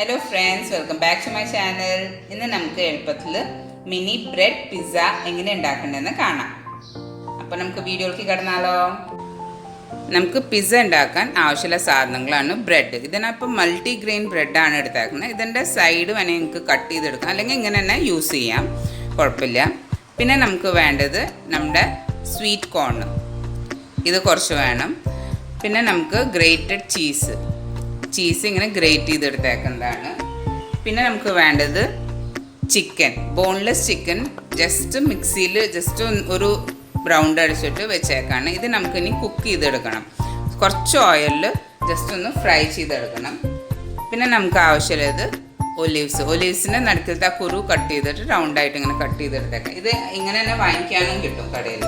Hello friends, welcome back to my channel. ഇന്ന് നമുക്ക് എളുപ്പത്തിൽ മിനി ബ്രെഡ് പിസ്സ എങ്ങനെ ഉണ്ടാക്കേണ്ടതെന്ന് കാണാം. അപ്പോൾ നമുക്ക് വീഡിയോയിലേക്ക് കടന്നാലോ. നമുക്ക് പിസ്സ ഉണ്ടാക്കാൻ ആവശ്യമുള്ള സാധനങ്ങളാണ് ബ്രെഡ്. ഇതിനപ്പോൾ മൾട്ടിഗ്രെയിൻ ബ്രെഡാണ് എടുത്തേക്കുന്നത്. ഇതിൻ്റെ സൈഡ് വേണമെങ്കിൽ നിങ്ങൾക്ക് കട്ട് ചെയ്തെടുക്കാം, അല്ലെങ്കിൽ ഇങ്ങനെ തന്നെ യൂസ് ചെയ്യാം, കുഴപ്പമില്ല. പിന്നെ നമുക്ക് വേണ്ടത് നമ്മുടെ സ്വീറ്റ് കോൺ, ഇത് കുറച്ച് വേണം. പിന്നെ നമുക്ക് ഗ്രേറ്റഡ് ചീസ് ഇങ്ങനെ ഗ്രേറ്റ് ചെയ്തെടുത്തേക്കുന്നതാണ്. പിന്നെ നമുക്ക് വേണ്ടത് ചിക്കൻ, ബോൺലെസ് ചിക്കൻ, ജസ്റ്റ് മിക്സിയിൽ ജസ്റ്റ് ഒരു ബ്രൗണ്ട് അടിച്ചിട്ട് വെച്ചേക്കാണ്. ഇത് നമുക്കിനി കുക്ക് ചെയ്തെടുക്കണം. കുറച്ച് ഓയിലിൽ ജസ്റ്റ് ഒന്ന് ഫ്രൈ ചെയ്തെടുക്കണം. പിന്നെ നമുക്ക് ആവശ്യമുള്ളത് ഒലീവ്സിൻ്റെ നടുക്കലത്തെ ആ കുരു കട്ട് ചെയ്തിട്ട് റൗണ്ടായിട്ട് ഇങ്ങനെ കട്ട് ചെയ്തെടുത്തേക്കാം. ഇത് ഇങ്ങനെ തന്നെ വാങ്ങിക്കാനും കിട്ടും കടയിൽ.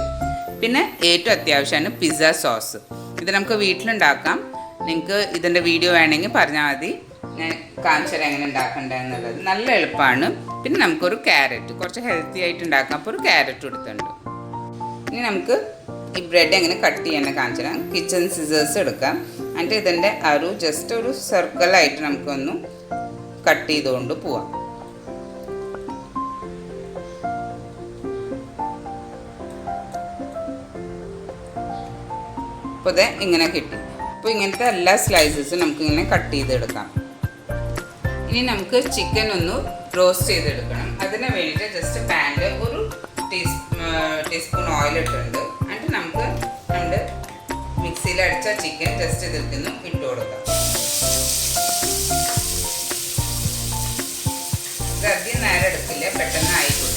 പിന്നെ ഏറ്റവും അത്യാവശ്യമാണ് പിസ്സ സോസ്. ഇത് നമുക്ക് വീട്ടിലുണ്ടാക്കാം. നിങ്ങൾക്ക് ഇതിൻ്റെ വീഡിയോ വേണമെങ്കിൽ പറഞ്ഞാൽ മതി, ഞാൻ കാണിച്ചു തരാം എങ്ങനെ ഉണ്ടാക്കേണ്ടതെന്നുള്ളത്. നല്ല എളുപ്പമാണ്. പിന്നെ നമുക്കൊരു ക്യാരറ്റ്, കുറച്ച് ഹെൽത്തി ആയിട്ട് ഉണ്ടാക്കാം. അപ്പോൾ ഒരു ക്യാരറ്റ് എടുത്തിട്ടുണ്ട്. ഇനി നമുക്ക് ഈ ബ്രെഡ് എങ്ങനെ കട്ട് ചെയ്യണമെന്ന് കാണിച്ചു തരാം. കിച്ചൺ സിസേഴ്സ് എടുക്കാം. എന്നിട്ട് ഇതിൻ്റെ ജസ്റ്റ് ഒരു സർക്കിളായിട്ട് നമുക്കൊന്ന് കട്ട് ചെയ്തുകൊണ്ട് പോവാം. അപ്പോൾ ഇത് ഇങ്ങനെ കിട്ടി. അപ്പോൾ ഇങ്ങനത്തെ എല്ലാ സ്ലൈസസും നമുക്കിങ്ങനെ കട്ട് ചെയ്തെടുക്കാം. ഇനി നമുക്ക് ചിക്കൻ ഒന്ന് റോസ്റ്റ് ചെയ്തെടുക്കണം. അതിന് വേണ്ടിയിട്ട് ജസ്റ്റ് പാനിൽ ഒരു ടീസ്പൂൺ ഓയിൽ ഇട്ടിട്ടുണ്ട്. എന്നിട്ട് നമുക്ക് നമ്മുടെ മിക്സിയിൽ അടിച്ച ചിക്കൻ ജസ്റ്റ് ഇതിൽക്കുന്നു ഇട്ട് കൊടുക്കാം. ഇത് അധികം നേരം എടുക്കില്ല, പെട്ടെന്ന് ആയിക്കോട്ടെ.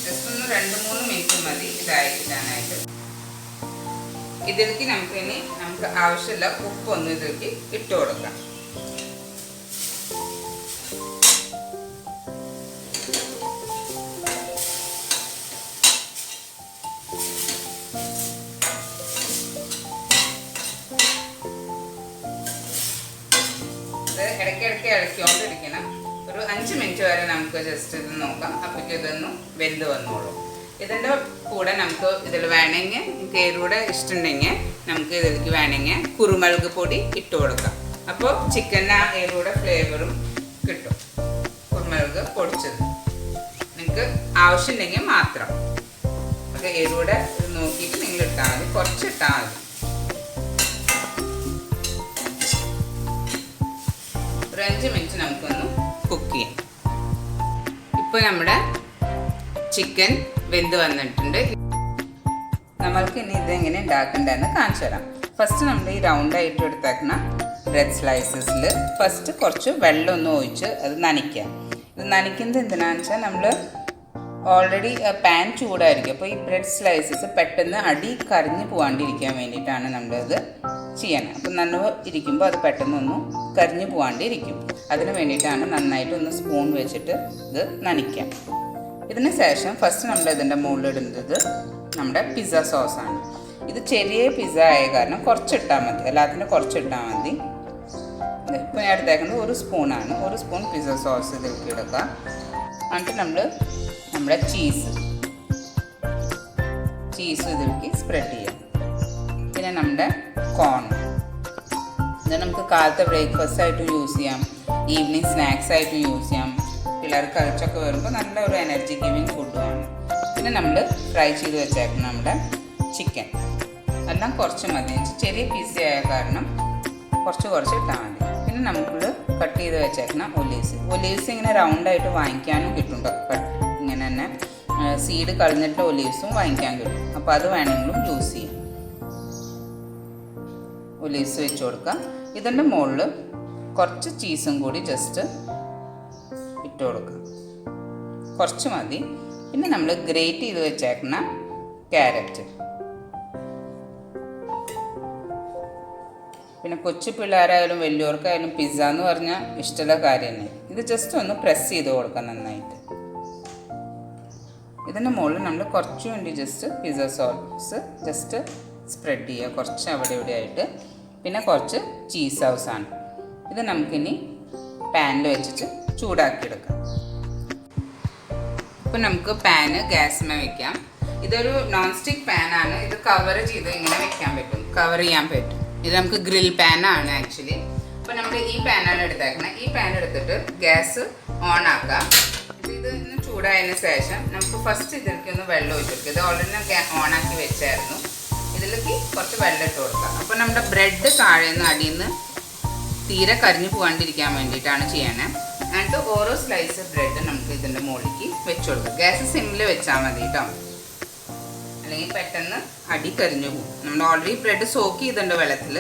ജസ്റ്റ് 2-3 മിനിറ്റ് മതി ഇതായി കിട്ടാനായിട്ട്. ഇതിലേക്ക് നമുക്ക് ആവശ്യമുള്ള ഉപ്പൊന്ന് ഇതിലേക്ക് ഇട്ട് കൊടുക്കാം. ഇത് ഇടയ്ക്കിടയ്ക്ക് ഇളക്കിക്കൊണ്ടിരിക്കണം. ഒരു 5 മിനിറ്റ് വരെ നമുക്ക് ജസ്റ്റ് ഇത് നോക്കാം. അപ്പോഴേക്കും ഇതൊന്ന് വെന്ത് വന്നോളൂ. ഇതിൻ്റെ കൂടെ നമുക്ക് ഇതിൽ വേണമെങ്കിൽ നിങ്ങൾക്ക് എരിവിടെ ഇഷ്ടമുണ്ടെങ്കിൽ നമുക്ക് ഇതിലേക്ക് വേണമെങ്കിൽ കുരുമുളക് പൊടി ഇട്ട് കൊടുക്കാം. അപ്പോൾ ചിക്കൻ്റെ ആ എരിവിടെ ഫ്ലേവറും കിട്ടും. കുരുമുളക് പൊടിച്ചത് നിങ്ങൾക്ക് ആവശ്യമുണ്ടെങ്കിൽ മാത്രം. അപ്പോൾ എരിവിടെ നോക്കിയിട്ട് നിങ്ങൾ ഇട്ടാൽ മതി, കുറച്ച് ഇട്ടാൽ മതി. ഒരു 5 മിനിറ്റ് നമുക്കൊന്ന് കുക്ക് ചെയ്യാം. ഇപ്പോൾ നമ്മുടെ ചിക്കൻ വെന്ത് വന്നിട്ടുണ്ട്. നമ്മൾക്ക് ഇനി ഇതെങ്ങനെ ഉണ്ടാക്കേണ്ടതെന്ന് കാണിച്ചു തരാം. ഫസ്റ്റ് നമ്മൾ ഈ റൗണ്ടായിട്ട് എടുത്തേക്കുന്ന ബ്രെഡ് സ്ലൈസസിൽ ഫസ്റ്റ് കുറച്ച് വെള്ളം ഒന്ന് ഒഴിച്ച് അത് നനയ്ക്കുക. ഇത് നനയ്ക്കുന്നത് എന്തിനാണെന്ന് വെച്ചാൽ നമ്മൾ ഓൾറെഡി പാൻ ചൂടായിരിക്കും. അപ്പോൾ ഈ ബ്രെഡ് സ്ലൈസസ് പെട്ടെന്ന് അടി കരിഞ്ഞ് പോകാണ്ടിരിക്കാൻ വേണ്ടിയിട്ടാണ് നമ്മളത് ചെയ്യണം. അപ്പം നനവ് ഇരിക്കുമ്പോൾ അത് പെട്ടെന്നൊന്നും കരിഞ്ഞ് പോകാണ്ടിരിക്കും. അതിന് വേണ്ടിയിട്ടാണ് നന്നായിട്ട് സ്പൂൺ വെച്ചിട്ട് ഇത് നനയ്ക്കാം. ഇതിന് ശേഷം ഫസ്റ്റ് നമ്മൾ ഇതിൻ്റെ മുകളിലിടുന്നത് നമ്മുടെ പിസ്സ സോസാണ്. ഇത് ചെറിയ പിസ്സ ആയ കാരണം കുറച്ചിട്ടാൽ മതി, എല്ലാത്തിനും കുറച്ചിട്ടാൽ മതി. ഇപ്പോൾ ഞാൻ എടുത്തേക്കുന്നത് 1 സ്പൂണാണ്. 1 സ്പൂൺ പിസ്സ സോസ് ഇതിലേക്ക് എടുക്കുക. എന്നിട്ട് നമ്മുടെ ചീസ് ഇതിലേക്ക് സ്പ്രെഡ് ചെയ്യാം. പിന്നെ നമ്മുടെ കോൺ, ഇത് നമുക്ക് കാലത്തെ ബ്രേക്ക്ഫാസ്റ്റ് ആയിട്ട് യൂസ് ചെയ്യാം, ഈവനിങ് സ്നാക്സ് ആയിട്ട് യൂസ് ചെയ്യാം. പിള്ളേർക്ക് കഴിച്ചൊക്കെ വരുമ്പോൾ നല്ല ഒരു എനർജി ഗിവിങ് ഫുഡുമാണ്. പിന്നെ നമ്മൾ ഫ്രൈ ചെയ്ത് വെച്ചേക്കണം നമ്മുടെ ചിക്കൻ. എല്ലാം കുറച്ച് മതി, ചെറിയ പീസ് ആയ കാരണം കുറച്ച് ഇട്ടാൽ മതി. പിന്നെ നമുക്ക് കട്ട് ചെയ്ത് വെച്ചേക്കണം ഒലീവ്സ് ഇങ്ങനെ റൗണ്ടായിട്ട് വാങ്ങിക്കാനും കിട്ടും. ഇങ്ങനെ തന്നെ സീഡ് കളഞ്ഞിട്ട് ഒലീവ്സും വാങ്ങിക്കാൻ കിട്ടും. അപ്പോൾ അത് വേണമെങ്കിലും യൂസ് ചെയ്യാം. ഒലീവ്സ് വെച്ച് കൊടുക്കാം. ഇതിൻ്റെ മുകളിൽ കുറച്ച് ചീസും കൂടി ജസ്റ്റ് ഇട്ട് കൊടുക്കാം, കുറച്ച് മതി. പിന്നെ നമ്മൾ ഗ്രേറ്റ് ചെയ്ത് വെച്ചേക്കുന്ന ക്യാരറ്റ്, പിന്നെ കൊച്ചു പിള്ളേരായാലും വലിയവർക്കായാലും പിസ്സ എന്ന് പറഞ്ഞാൽ ഇഷ്ടമുള്ള കാര്യം തന്നെ. ഇത് ജസ്റ്റ് ഒന്ന് പ്രസ് ചെയ്ത് കൊടുക്കാം നന്നായിട്ട്. ഇതിൻ്റെ മുകളിൽ നമ്മൾ കുറച്ച് വേണ്ടി just pizza sauce just spread ചെയ്യുക, കുറച്ച് അവിടെ ഇവിടെ ആയിട്ട്. പിന്നെ കുറച്ച് ചീസ് സോസാണ്. ഇത് നമുക്കിനി പാനിൽ വെച്ചിട്ട് ചൂടാക്കിയെടുക്കാം. അപ്പോൾ നമുക്ക് പാന് ഗ്യാസിൽ വെക്കാം. ഇതൊരു നോൺ സ്റ്റിക്ക് പാനാണ്. ഇത് കവർ ചെയ്ത് ഇങ്ങനെ വെക്കാൻ പറ്റും, കവർ ചെയ്യാൻ പറ്റും. ഇത് നമുക്ക് ഗ്രിൽ പാനാണ് ആക്ച്വലി. അപ്പോൾ നമ്മൾ ഈ പാനാണ് എടുത്തേക്കുന്നത്. ഈ പാൻ എടുത്തിട്ട് ഗ്യാസ് ഓൺ ആക്കാം. ഇത് ഒന്ന് ചൂടായതിന് ശേഷം നമുക്ക് ഫസ്റ്റ് ഇതിലേക്ക് ഒന്ന് വെള്ളം ഒഴിച്ച് കൊടുക്കുക. ഇത് ഓൾറെഡി ഓണാക്കി വെച്ചായിരുന്നു. ഇതിലേക്ക് കുറച്ച് വെള്ളം ഇട്ട് കൊടുക്കാം. അപ്പോൾ നമ്മുടെ ബ്രെഡ് താഴേന്ന് അടിയിൽ നിന്ന് തീരെ കരിഞ്ഞു പോകാണ്ടിരിക്കാൻ വേണ്ടിയിട്ടാണ് ചെയ്യണേ. എന്നിട്ട് ഓരോ സ്ലൈസ് ബ്രെഡ് നമുക്ക് ഇതിൻ്റെ മുകളിലേക്ക് വെച്ച് കൊടുക്കാം. ഗ്യാസ് സിമ്മിൽ വെച്ചാൽ മതി കേട്ടോ, അല്ലെങ്കിൽ പെട്ടെന്ന് അടി കരിഞ്ഞു പോകും. നമ്മൾ ഓൾറെഡി ബ്രെഡ് സോക്ക് ചെയ്തിട്ടുണ്ട് വെള്ളത്തിൽ,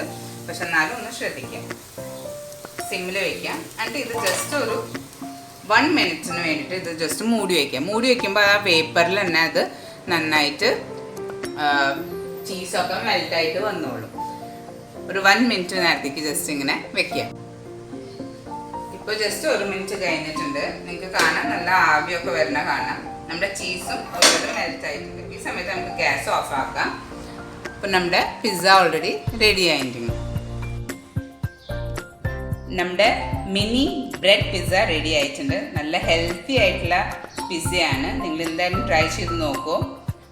പക്ഷെ എന്നാലും ഒന്ന് ശ്രദ്ധിക്കാം. സിമ്മിൽ വയ്ക്കാം. എന്നിട്ട് ഇത് ജസ്റ്റ് ഒരു 1 മിനിറ്റിന് വേണ്ടിയിട്ട് ഇത് ജസ്റ്റ് മൂടി വയ്ക്കാം. മൂടി വയ്ക്കുമ്പോൾ ആ പേപ്പറിൽ തന്നെ അത് നന്നായിട്ട് ചീസൊക്കെ മെൽറ്റായിട്ട് വന്നോളും. ഒരു 1 മിനിറ്റ് നേരത്തേക്ക് ജസ്റ്റ് ഇങ്ങനെ വെക്കാം. ഇപ്പോൾ ജസ്റ്റ് 1 മിനിറ്റ് കഴിഞ്ഞിട്ടുണ്ട്. നിങ്ങൾക്ക് കാണാം, നല്ല ആവിയൊക്കെ വരുന്ന കാണാം. നമ്മുടെ ചീസും ഓൾറെഡി മെൽറ്റായിട്ടുണ്ട്. ഈ സമയത്ത് നമുക്ക് ഗ്യാസ് ഓഫ് ആക്കാം. അപ്പോൾ നമ്മുടെ പിസ്സ ഓൾറെഡി റെഡി ആയിട്ടുണ്ട്. നമ്മുടെ മിനി ബ്രെഡ് പിസ്സ റെഡി ആയിട്ടുണ്ട്. നല്ല ഹെൽത്തി ആയിട്ടുള്ള പിസ്സയാണ്. നിങ്ങൾ എന്തായാലും ട്രൈ ചെയ്ത് നോക്കൂ.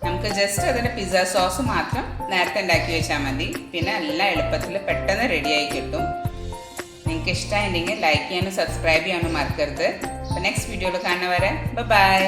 നമുക്ക് ജസ്റ്റ് അതിൻ്റെ പിസ്സ സോസ് മാത്രം നേരത്തെ ഉണ്ടാക്കി വെച്ചാൽ മതി. പിന്നെ എല്ലാം എളുപ്പത്തിൽ പെട്ടെന്ന് റെഡിയായി കിട്ടും. നിങ്ങൾക്ക് ഇഷ്ടമായിട്ടുണ്ടെങ്കിൽ ലൈക്ക് ചെയ്യാനും സബ്സ്ക്രൈബ് ചെയ്യാനും മറക്കരുത്. അപ്പോൾ നെക്സ്റ്റ് വീഡിയോയിൽ കാണുന്നവരെ ബൈ.